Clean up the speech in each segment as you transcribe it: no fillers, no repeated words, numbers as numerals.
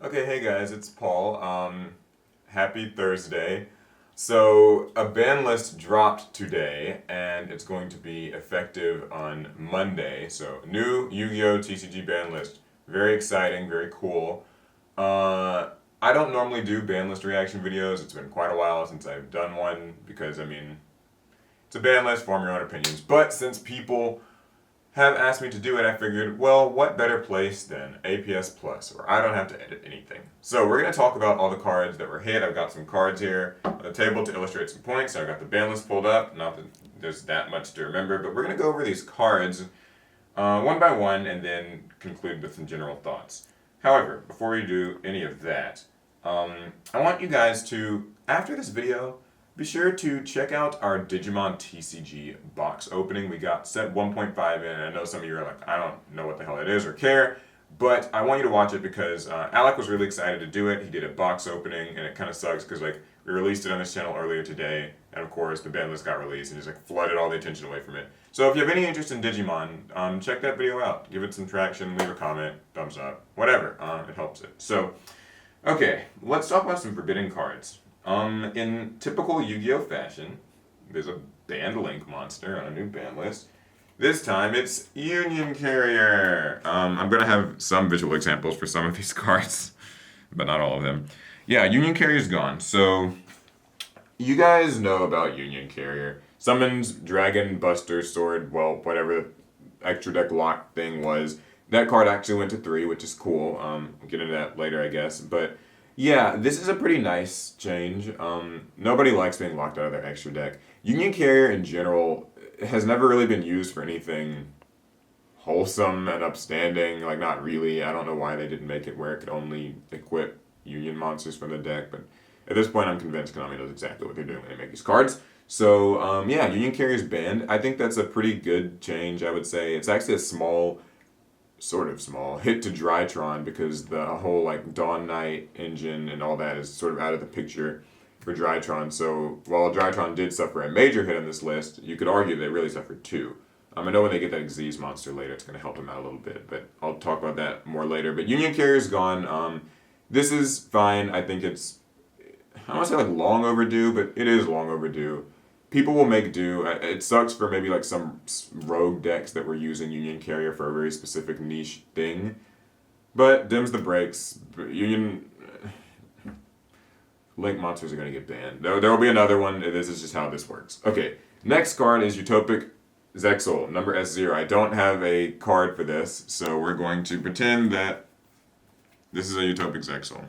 Okay, hey guys, it's Paul. Happy Thursday. So, a ban list dropped today, and it's going to be effective on Monday. So, new Yu-Gi-Oh! TCG ban list. Very exciting, very cool. Uh, I don't normally do ban list reaction videos. It's been quite a while since I've done one because, it's a ban list, form your own opinions. But since people have asked me to do it, I figured, well, what better place than APS Plus, where I don't have to edit anything. So we're going to talk about all the cards that were hit. I've got some cards here on the table to illustrate some points. So I've got the ban list pulled up. Not that there's that much to remember, but we're going to go over these cards one by one and then conclude with some general thoughts. However, before we do any of that, I want you guys to, after this video, be sure to check out our Digimon TCG box opening. We got set 1.5 in, and I know some of you are like, I don't know what the hell it is or care, but I want you to watch it because Alec was really excited to do it. He did a box opening, and it kind of sucks because we released it on this channel earlier today, and of course the ban list got released and just flooded all the attention away from it. So if you have any interest in Digimon, check that video out. Give it some traction, leave a comment, thumbs up, whatever. It helps it. So, okay, let's talk about some forbidden cards. In typical Yu-Gi-Oh! Fashion, there's a banned Link monster on a new ban list. This time it's Union Carrier. I'm gonna have some visual examples for some of these cards, but not all of them. Yeah, Union Carrier's gone. So, you guys know about Union Carrier. Summons Dragon Buster Sword, well, whatever extra deck lock thing was. That card actually went to 3, which is cool. We'll get into that later, I guess. But yeah, this is a pretty nice change. Nobody likes being locked out of their extra deck. Union Carrier in general has never really been used for anything wholesome and upstanding. Like, not really. I don't know why they didn't make it where it could only equip Union monsters from the deck, but at this point I'm convinced Konami knows exactly what they're doing when they make these cards. So, yeah, Union Carrier's banned. I think that's a pretty good change, I would say. It's actually a sort of small hit to Drytron because the whole Dawn Knight engine and all that is sort of out of the picture for Drytron. So while Drytron did suffer a major hit on this list, you could argue they really suffered two. I know when they get that Xyz monster later, it's going to help them out a little bit, but I'll talk about that more later. But Union Carrier's gone. This is fine. I think it's, I don't want to say long overdue, but it is long overdue. People will make do. It sucks for maybe some rogue decks that were using Union Carrier for a very specific niche thing, but dims the brakes. Union Link monsters are going to get banned. There will be another one. This is just how this works. Okay, next card is Utopic Zexal, number S0. I don't have a card for this, so we're going to pretend that this is a Utopic Zexal.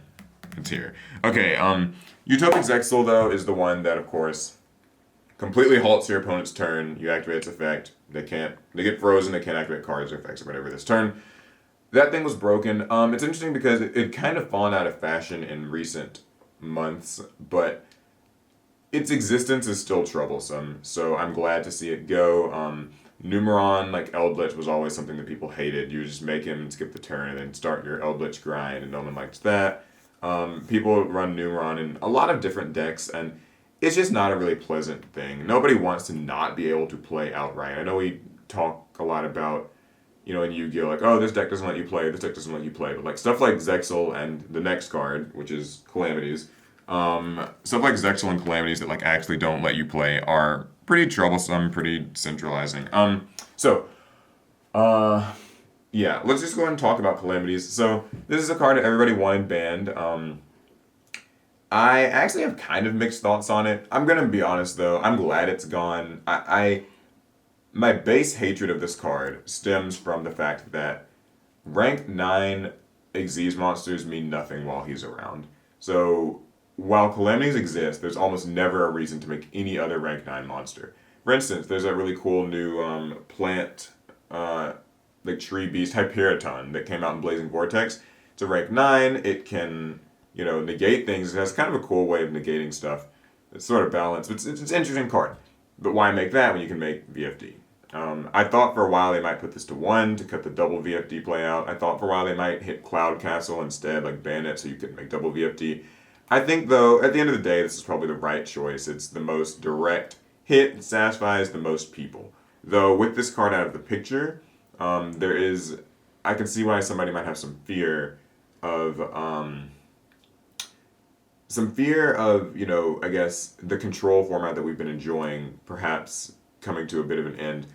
It's here. Okay, Utopic Zexal, though, is the one that, of course, completely halts your opponent's turn. You activate its effect. They get frozen. They can't activate cards or effects or whatever this turn. That thing was broken. It's interesting because it kind of fallen out of fashion in recent months, but its existence is still troublesome. So I'm glad to see it go. Numeron, Eldritch, was always something that people hated. You would just make him skip the turn and then start your Eldritch grind, and no one liked that. People run Numeron in a lot of different decks, and it's just not a really pleasant thing. Nobody wants to not be able to play outright. I know we talk a lot about, in Yu-Gi-Oh! Oh, this deck doesn't let you play, this deck doesn't let you play. But stuff like Zexal and the next card, which is Calamities, stuff like Zexal and Calamities that actually don't let you play are pretty troublesome, pretty centralizing. Yeah, let's just go ahead and talk about Calamities. So this is a card that everybody wanted banned. I actually have kind of mixed thoughts on it. I'm gonna be honest though, I'm glad it's gone. My base hatred of this card stems from the fact that rank 9 Xyz monsters mean nothing while he's around. So while Calamities exist, there's almost never a reason to make any other rank 9 monster. For instance, there's a really cool new plant tree beast Hyperiton that came out in Blazing Vortex. It's a rank 9, it can negate things. It has kind of a cool way of negating stuff. It's sort of balanced. It's an interesting card. But why make that when you can make VFD? I thought for a while they might put this to 1 to cut the double VFD play out. I thought for a while they might hit Cloud Castle instead, ban it so you could make double VFD. I think, though, at the end of the day, this is probably the right choice. It's the most direct hit. It satisfies the most people. Though, with this card out of the picture, I can see why somebody might have some fear of I guess, the control format that we've been enjoying perhaps coming to a bit of an end.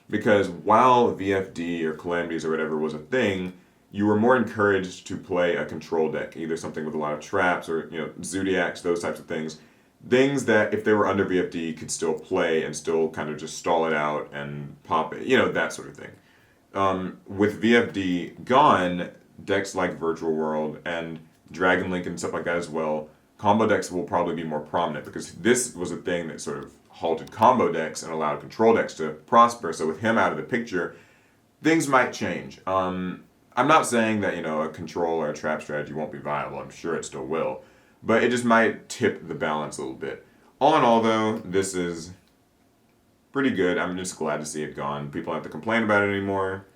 Because while VFD or Calamities or whatever was a thing, you were more encouraged to play a control deck, either something with a lot of traps or, Zodiacs, those types of things. Things that, if they were under VFD, could still play and still kind of just stall it out and pop it, that sort of thing. With VFD gone, decks like Virtual World and Dragon Link and stuff like that as well, combo decks will probably be more prominent because this was a thing that sort of halted combo decks and allowed control decks to prosper. So with him out of the picture, things might change. I'm not saying that, a control or a trap strategy won't be viable. I'm sure it still will. But it just might tip the balance a little bit. All in all, though, this is pretty good. I'm just glad to see it gone. People don't have to complain about it anymore.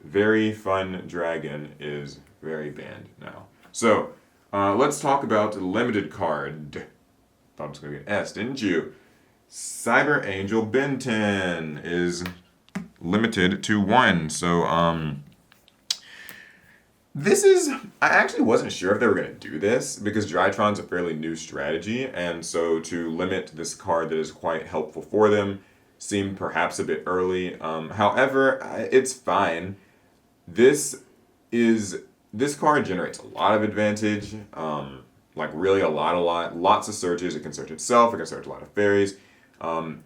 Very Fun Dragon is very banned now. So, let's talk about limited card. Thought it was going to be an S, didn't you? Cyber Angel Benton is limited to 1. So, I actually wasn't sure if they were going to do this because Drytron's a fairly new strategy, and so to limit this card that is quite helpful for them seemed perhaps a bit early. However, it's fine. This card generates a lot of advantage, like really a lot. Lots of searches. It can search itself. It can search a lot of fairies. I'm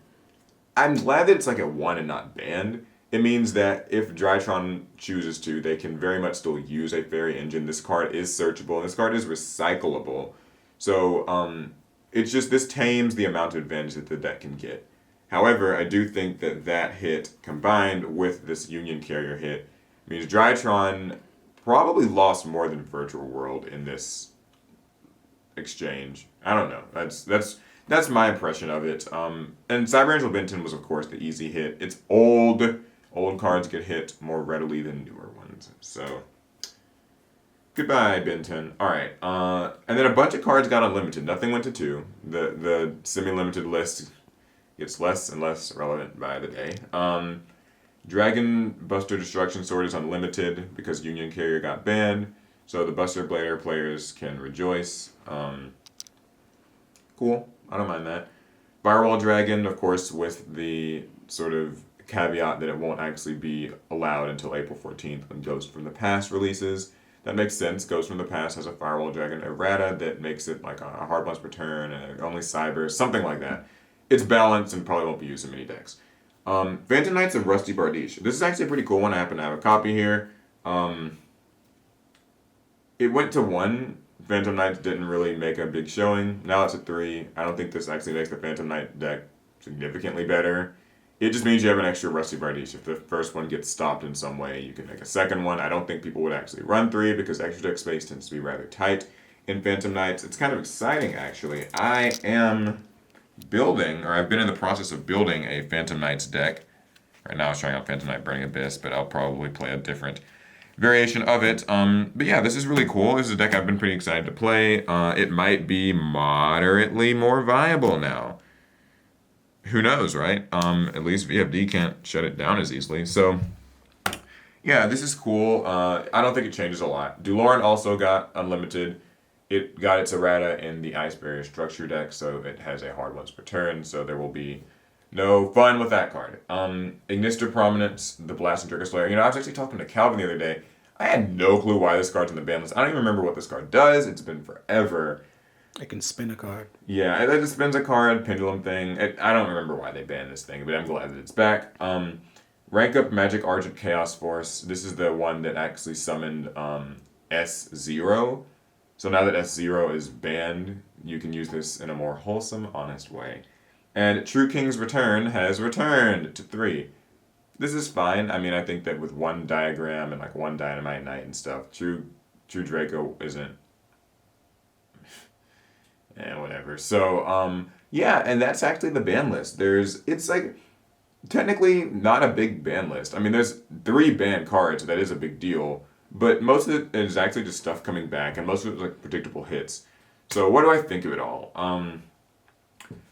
glad that it's like a 1 and not banned. It means that if Drytron chooses to, they can very much still use a fairy engine. This card is searchable, and this card is recyclable. So it's just, this tames the amount of advantage that the deck can get. However, I do think that hit combined with this Union Carrier hit means Drytron probably lost more than Virtual World in this exchange. I don't know. That's my impression of it. And Cyber Angel Benton was, of course, the easy hit. It's old. Old cards get hit more readily than newer ones. So, goodbye, Benton. Alright, and then a bunch of cards got unlimited. Nothing went to 2. The semi-limited list gets less and less relevant by the day. Dragon Buster Destruction Sword is unlimited because Union Carrier got banned. So the Buster Blader players can rejoice. Cool. I don't mind that. Firewall Dragon, of course, with the sort of caveat that it won't actually be allowed until April 14th when Ghost from the Past releases. That makes sense. Ghost from the Past has a Firewall Dragon errata that makes it like a hard once per turn, and only Cyber, something like that. It's balanced and probably won't be used in many decks. Phantom Knights of Rusty Bardiche. This is actually a pretty cool one. I happen to have a copy here. It went to 1. Phantom Knights didn't really make a big showing. Now it's at 3. I don't think this actually makes the Phantom Knight deck significantly better. It just means you have an extra Rusty Bardiche. If the first one gets stopped in some way, you can make a second one. I don't think people would actually run 3 because extra deck space tends to be rather tight in Phantom Knights. It's kind of exciting, actually. I am building, or I've been in the process of building a Phantom Knights deck. Right now I was trying out Phantom Knight Burning Abyss, but I'll probably play a different variation of it. But yeah, this is really cool. This is a deck I've been pretty excited to play. It might be moderately more viable now. Who knows, right? At least VFD can't shut it down as easily. So, yeah, this is cool. I don't think it changes a lot. Duloran also got unlimited. It got its errata in the Ice Barrier Structure deck, so it has a hard once per turn, so there will be no fun with that card. Ignister Prominence, the Blast and Trigger Slayer. I was actually talking to Calvin the other day. I had no clue why this card's in the ban list. I don't even remember what this card does. It's been forever. It can spin a card. Yeah, it just spins a card, pendulum thing. I don't remember why they banned this thing, but I'm glad that it's back. Rank up Magic Argent Chaos Force. This is the one that actually summoned S0. So now that S0 is banned, you can use this in a more wholesome, honest way. And True King's Return has returned to 3. This is fine. I mean, I think that with one diagram and like one Dynamite Knight and stuff, True Draco isn't. Whatever. So, yeah, and that's actually the ban list. It's like, technically not a big ban list. I mean, there's 3 banned cards, so that is a big deal. But most of it is actually just stuff coming back, and most of it is like predictable hits. So what do I think of it all?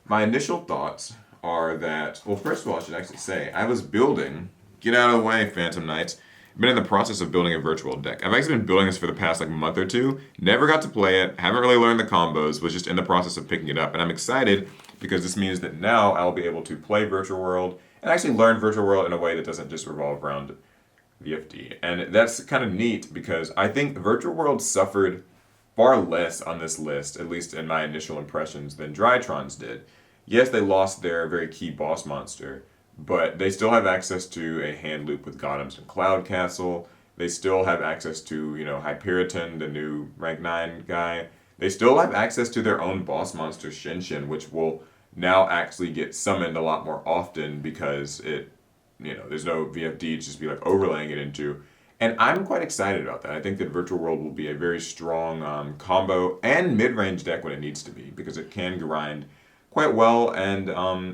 My initial thoughts are that, well, first of all, I should actually say, I was building, get out of the way, Phantom Knights, been in the process of building a virtual deck. I've actually been building this for the past like month or two. Never got to play it. Haven't really learned the combos. Was just in the process of picking it up, and I'm excited because this means that now I'll be able to play Virtual World and actually learn Virtual World in a way that doesn't just revolve around VFD. And that's kind of neat because I think Virtual World suffered far less on this list, at least in my initial impressions, than Drytron's did. Yes, they lost their very key boss monster, but they still have access to a hand loop with Golems and Cloud Castle. They still have access to, Hyperiton, the new rank 9 guy. They still have access to their own boss monster, Shinshin, which will now actually get summoned a lot more often because there's no VFD to just be like overlaying it into. And I'm quite excited about that. I think that Virtual World will be a very strong combo and mid-range deck when it needs to be because it can grind quite well and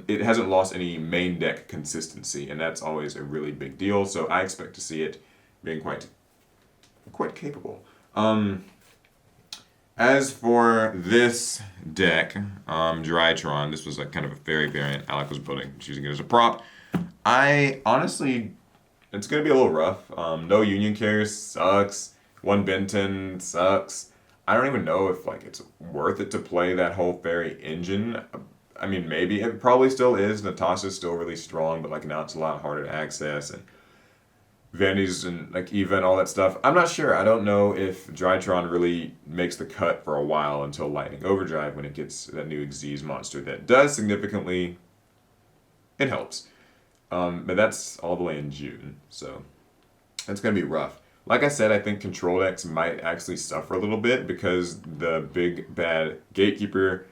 it hasn't lost any main deck consistency, and that's always a really big deal. So I expect to see it being quite capable. As for this deck, Drytron, this was like kind of a fairy variant Alec was building, using it as a prop. I honestly, it's going to be a little rough. No Union Carriers sucks. One Benton sucks. I don't even know if like it's worth it to play that whole fairy engine. I mean, maybe it probably still is. Natasha's still really strong, but like now it's a lot harder to access, and Vandy's and like Eva and all that stuff. I'm not sure. I don't know if Drytron really makes the cut for a while until Lightning Overdrive when it gets that new Xyz monster that does significantly. It helps. But that's all the way in June, so it's going to be rough. Like I said, I think control decks might actually suffer a little bit because the big bad gatekeeper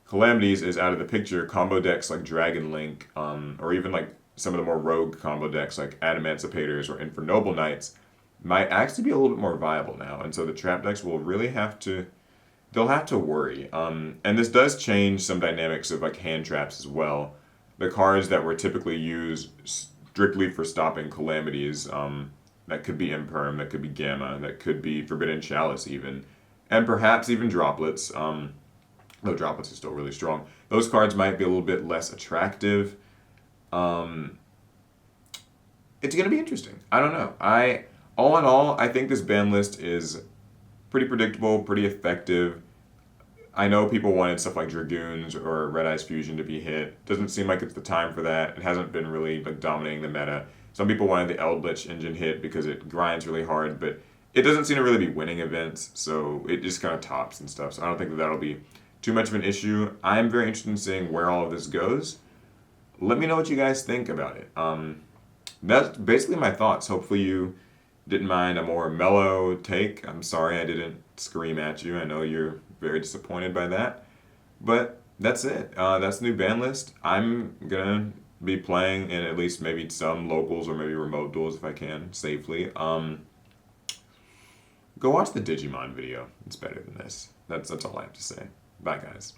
Calamities is out of the picture. Combo decks like Dragon Link, or even like some of the more rogue combo decks like Adamancipators or Infernoble Knights might actually be a little bit more viable now. And so the trap decks will really they'll have to worry. And this does change some dynamics of like hand traps as well. The cards that were typically used strictly for stopping Calamities, that could be Imperm, that could be Gamma, that could be Forbidden Chalice even, and perhaps even Droplets, though Droplets are still really strong. Those cards might be a little bit less attractive. It's going to be interesting. I don't know. All in all, I think this ban list is pretty predictable, pretty effective. I know people wanted stuff like Dragoons or Red Eyes Fusion to be hit. Doesn't seem like it's the time for that. It hasn't been really like dominating the meta. Some people wanted the Eldritch engine hit because it grinds really hard, but it doesn't seem to really be winning events, so it just kind of tops and stuff. So I don't think that'll be too much of an issue. I'm very interested in seeing where all of this goes. Let me know what you guys think about it. That's basically my thoughts. Hopefully you didn't mind a more mellow take. I'm sorry I didn't scream at you. I know you're very disappointed by that. But that's it. That's the new ban list. I'm going to be playing in at least maybe some locals or maybe remote duels if I can, safely. Go watch the Digimon video. It's better than this. That's all I have to say. Bye, guys.